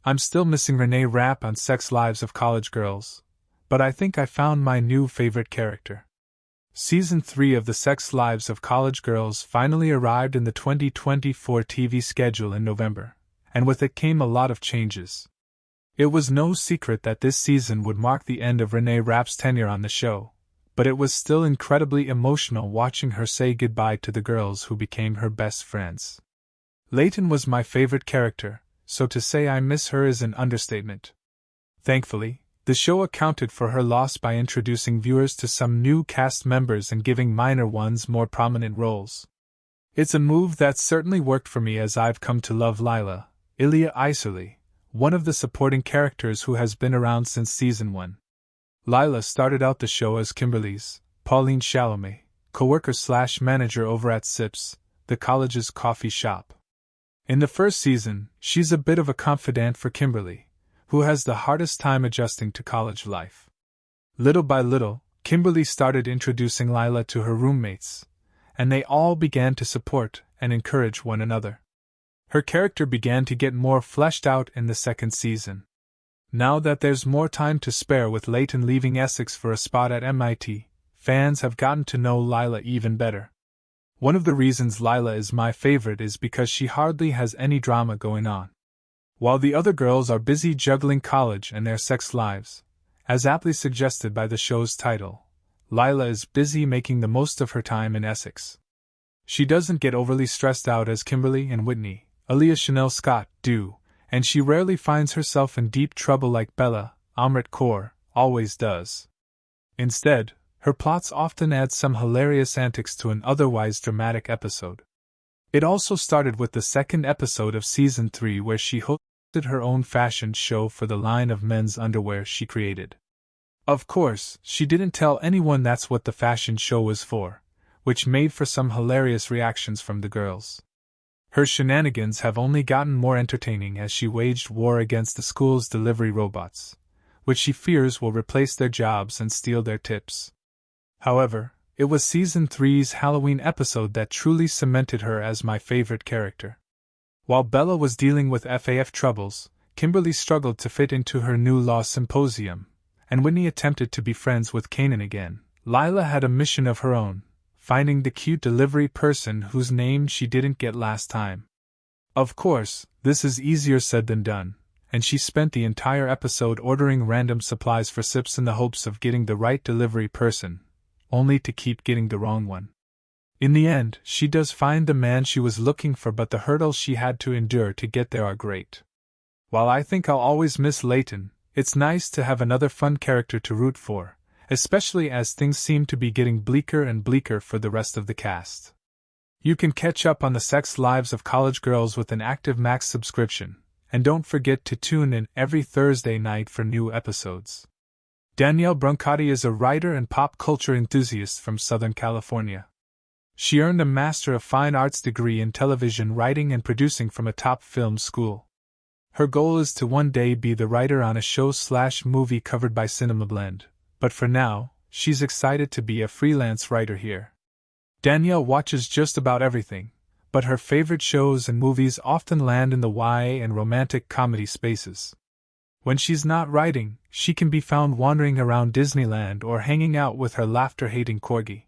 I'm still missing Renee Rapp on Sex Lives of College Girls, but I think I found my new favorite character. Season 3 of the Sex Lives of College Girls finally arrived in the 2024 TV schedule in November, and with it came a lot of changes. It was no secret that this season would mark the end of Renee Rapp's tenure on the show, but it was still incredibly emotional watching her say goodbye to the girls who became her best friends. Leighton was my favorite character, so to say I miss her is an understatement. Thankfully, the show accounted for her loss by introducing viewers to some new cast members and giving minor ones more prominent roles. It's a move that certainly worked for me as I've come to love Lila, Ilia Isorely, one of the supporting characters who has been around since season 1. Lila started out the show as Kimberly's, Pauline Chalamet, co-worker/manager over at Sips, the college's coffee shop. In the first season, she's a bit of a confidant for Kimberly, who has the hardest time adjusting to college life. Little by little, Kimberly started introducing Lila to her roommates, and they all began to support and encourage one another. Her character began to get more fleshed out in the second season. Now that there's more time to spare with Leighton leaving Essex for a spot at MIT, fans have gotten to know Lila even better. One of the reasons Lila is my favorite is because she hardly has any drama going on. While the other girls are busy juggling college and their sex lives, as aptly suggested by the show's title, Lila is busy making the most of her time in Essex. She doesn't get overly stressed out as Kimberly and Whitney, Alias Chanel Scott, do, and she rarely finds herself in deep trouble like Bella, Amrit Kaur, always does. Instead, her plots often add some hilarious antics to an otherwise dramatic episode. It also started with the second episode of Season 3 where she hosted her own fashion show for the line of men's underwear she created. Of course, she didn't tell anyone that's what the fashion show was for, which made for some hilarious reactions from the girls. Her shenanigans have only gotten more entertaining as she waged war against the school's delivery robots, which she fears will replace their jobs and steal their tips. However, it was Season 3's Halloween episode that truly cemented her as my favorite character. While Bella was dealing with FAF troubles, Kimberly struggled to fit into her new law symposium, and Whitney attempted to be friends with Kanan again. Lila had a mission of her own, finding the cute delivery person whose name she didn't get last time. Of course, this is easier said than done, and she spent the entire episode ordering random supplies for Sips in the hopes of getting the right delivery person, only to keep getting the wrong one. In the end, she does find the man she was looking for, but the hurdles she had to endure to get there are great. While I think I'll always miss Leighton, it's nice to have another fun character to root for, especially as things seem to be getting bleaker and bleaker for the rest of the cast. You can catch up on the Sex Lives of College Girls with an Active Max subscription, and don't forget to tune in every Thursday night for new episodes. Danielle Brancati is a writer and pop culture enthusiast from Southern California. She earned a Master of Fine Arts degree in television writing and producing from a top film school. Her goal is to one day be the writer on a show/movie covered by Cinema Blend, but for now, she's excited to be a freelance writer here. Danielle watches just about everything, but her favorite shows and movies often land in the YA and romantic comedy spaces. When she's not writing, she can be found wandering around Disneyland or hanging out with her laughter-hating corgi.